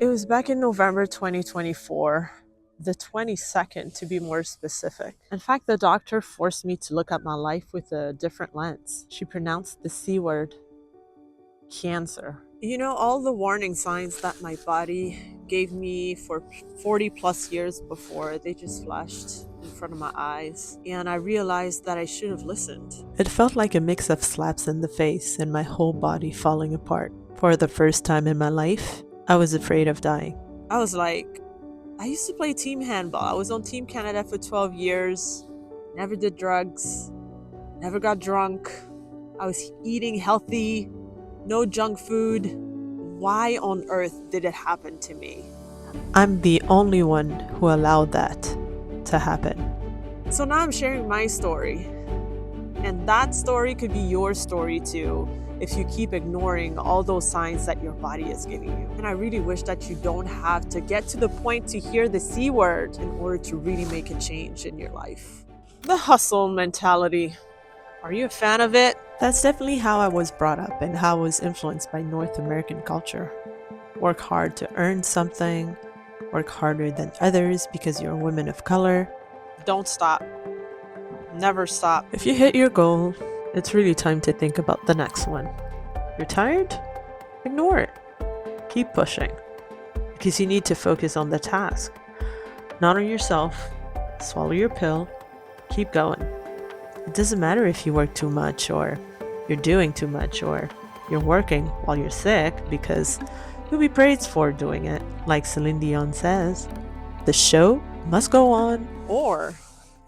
It was back in November 2024, the 22nd to be more specific. In fact, the doctor forced me to look at my life with a different lens. She pronounced the C word, cancer. You know, all the warning signs that my body gave me for 40 plus years before, they just flashed in front of my eyes. And I realized that I should have listened. It felt like a mix of slaps in the face and my whole body falling apart. For the first time in my life, I was afraid of dying. I was like, I used to play team handball. I was on Team Canada for 12 years, never did drugs, never got drunk. I was eating healthy, no junk food. Why on earth did it happen to me? I'm the only one who allowed that to happen. So now I'm sharing my story. And that story could be your story too, if you keep ignoring all those signs that your body is giving you. And I really wish that you don't have to get to the point to hear the C word in order to really make a change in your life. The hustle mentality. Are you a fan of it? That's definitely how I was brought up and how I was influenced by North American culture. Work hard to earn something, work harder than others because you're a woman of color. Don't stop. Never stop. If you hit your goal, it's really time to think about the next one. You're tired? Ignore it. Keep pushing. Because you need to focus on the task, not on yourself. Swallow your pill. Keep going. It doesn't matter if you work too much or you're doing too much or you're working while you're sick, because you'll be praised for doing it. Like Celine Dion says, the show must go on. Or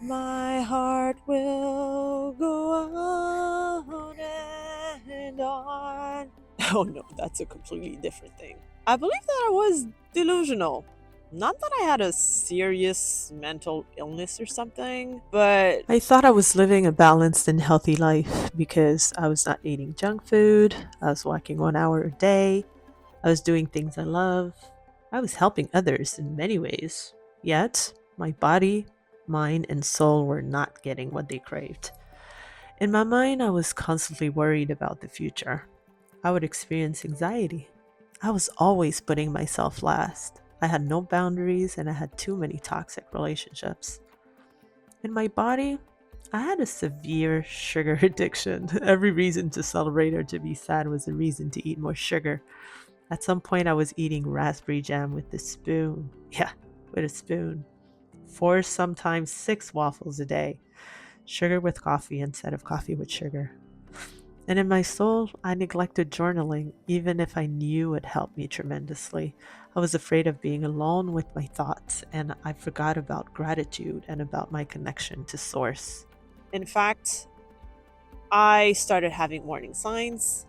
my heart will go on and on. Oh no, that's a completely different thing. I believe that I was delusional. Not that I had a serious mental illness or something, but I thought I was living a balanced and healthy life because I was not eating junk food, I was walking 1 hour a day, I was doing things I love, I was helping others in many ways. Yet, my body, mind, and soul were not getting what they craved. In my mind, I was constantly worried about the future. I would experience anxiety. I was always putting myself last. I had no boundaries and I had too many toxic relationships. In my body, I had a severe sugar addiction. Every reason to celebrate or to be sad was a reason to eat more sugar. At some point, I was eating raspberry jam with a spoon. Yeah, with a spoon. 4, sometimes 6 waffles a day. Sugar with coffee instead of coffee with sugar. And in my soul, I neglected journaling, even if I knew it helped me tremendously. I was afraid of being alone with my thoughts, and I forgot about gratitude and about my connection to Source. In fact, I started having warning signs,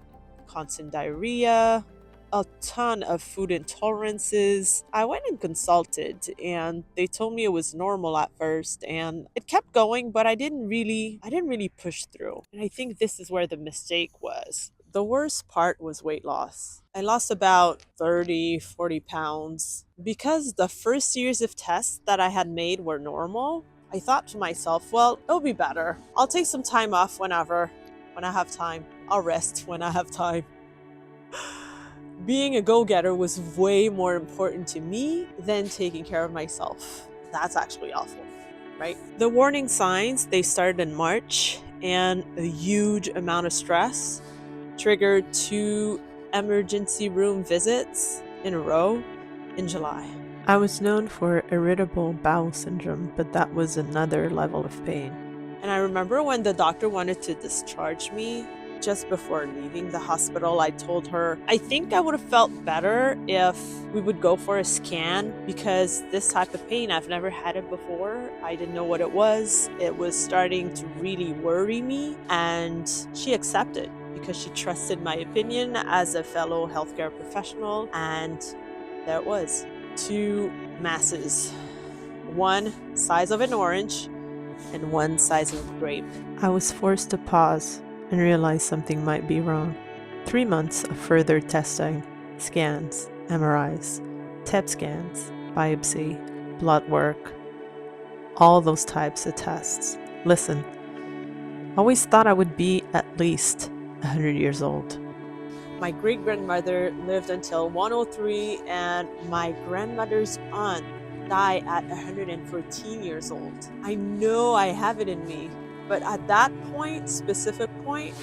constant diarrhea, a ton of food intolerances. I went and consulted and they told me it was normal at first, and it kept going, but I didn't really push through. And I think this is where the mistake was. The worst part was weight loss. I lost about 30-40 pounds. Because the first series of tests that I had made were normal, I thought to myself, well, it'll be better. I'll take some time off when I have time. I'll rest when I have time. Being a go-getter was way more important to me than taking care of myself. That's actually awful, right? The warning signs, they started in March, and a huge amount of stress triggered 2 emergency room visits in a row in July. I was known for irritable bowel syndrome, but that was another level of pain. And I remember when the doctor wanted to discharge me, just before leaving the hospital, I told her, I think I would have felt better if we would go for a scan, because this type of pain, I've never had it before. I didn't know what it was. It was starting to really worry me. And she accepted because she trusted my opinion as a fellow healthcare professional. And there it was. 2 masses. One size of an orange and one size of a grape. I was forced to pause and realized something might be wrong. 3 months of further testing, scans, MRIs, TEP scans, biopsy, blood work, all those types of tests. Listen, I always thought I would be at least 100 years old. My great-grandmother lived until 103, and my grandmother's aunt died at 114 years old. I know I have it in me, but at that point, specific point,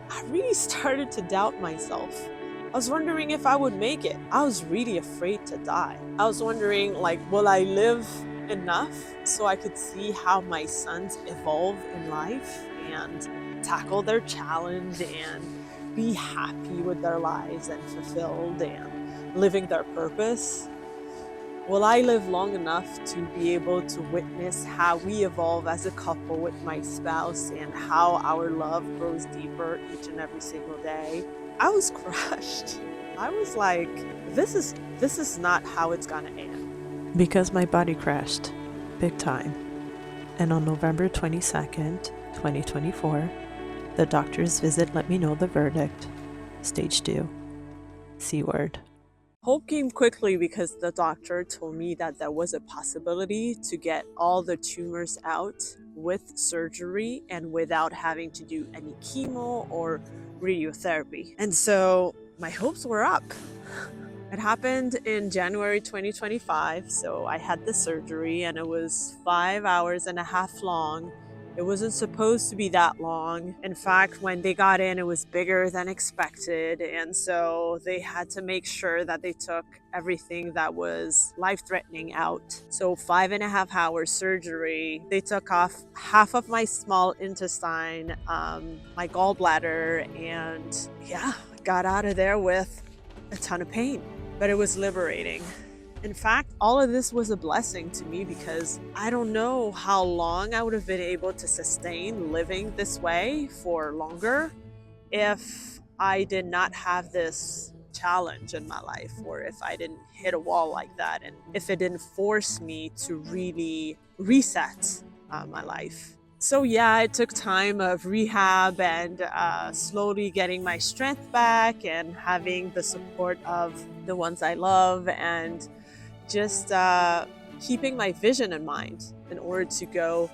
I really started to doubt myself. I was wondering if I would make it. I was really afraid to die. I was wondering, like, will I live enough so I could see how my sons evolve in life and tackle their challenge and be happy with their lives and fulfilled and living their purpose? Will I live long enough to be able to witness how we evolve as a couple with my spouse and how our love grows deeper each and every single day? I was crushed. I was like, this is not how it's gonna end. Because my body crashed, big time. And on November 22nd, 2024, the doctor's visit let me know the verdict: stage 2, C word. Hope came quickly because the doctor told me that there was a possibility to get all the tumors out with surgery and without having to do any chemo or radiotherapy. And so my hopes were up. It happened in January 2025, so I had the surgery and it was 5 hours and a half long. It wasn't supposed to be that long. In fact, when they got in, it was bigger than expected. And so they had to make sure that they took everything that was life-threatening out. So 5.5 hours surgery. They took off half of my small intestine, my gallbladder, and yeah, got out of there with a ton of pain. But it was liberating. In fact, all of this was a blessing to me because I don't know how long I would have been able to sustain living this way for longer if I did not have this challenge in my life, or if I didn't hit a wall like that, and if it didn't force me to really reset my life. So yeah, it took time of rehab and slowly getting my strength back and having the support of the ones I love, and just keeping my vision in mind in order to go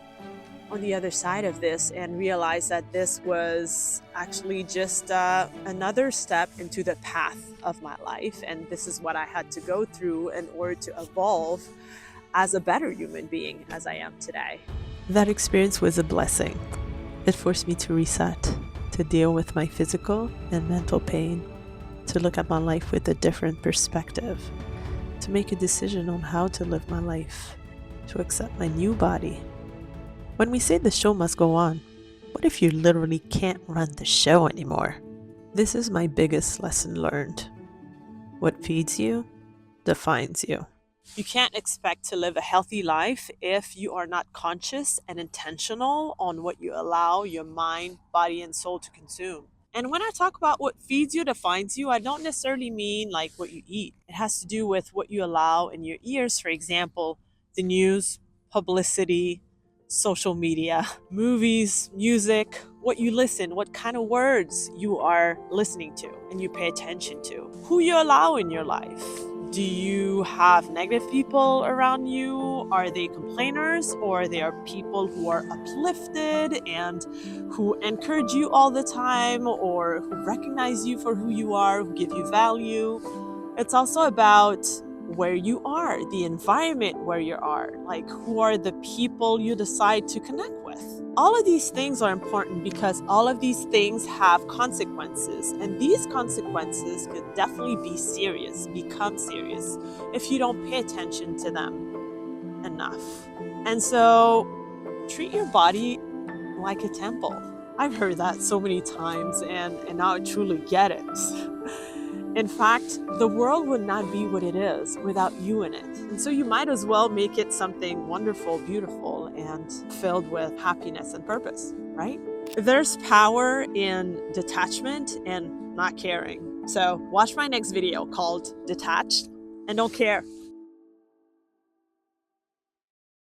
on the other side of this and realize that this was actually just another step into the path of my life. And this is what I had to go through in order to evolve as a better human being as I am today. That experience was a blessing. It forced me to reset, to deal with my physical and mental pain, to look at my life with a different perspective, to make a decision on how to live my life, to accept my new body. When we say the show must go on, what if you literally can't run the show anymore? This is my biggest lesson learned. What feeds you defines you. You can't expect to live a healthy life if you are not conscious and intentional on what you allow your mind, body, and soul to consume. And when I talk about what feeds you defines you, I don't necessarily mean like what you eat. It has to do with what you allow in your ears. For example, the news, publicity, social media, movies, music, what you listen, what kind of words you are listening to and you pay attention to, who you allow in your life. Do you have negative people around you? Are they complainers, or they are people who are uplifted and who encourage you all the time, or who recognize you for who you are, who give you value? It's also about where you are, the environment where you are, like who are the people you decide to connect with. All of these things are important because all of these things have consequences, and these consequences could definitely be serious, become serious, if you don't pay attention to them enough. And so treat your body like a temple. I've heard that so many times, and now I truly get it. In fact, the world would not be what it is without you in it. And so you might as well make it something wonderful, beautiful, and filled with happiness and purpose, right? There's power in detachment and not caring. So watch my next video called Detached and Don't Care.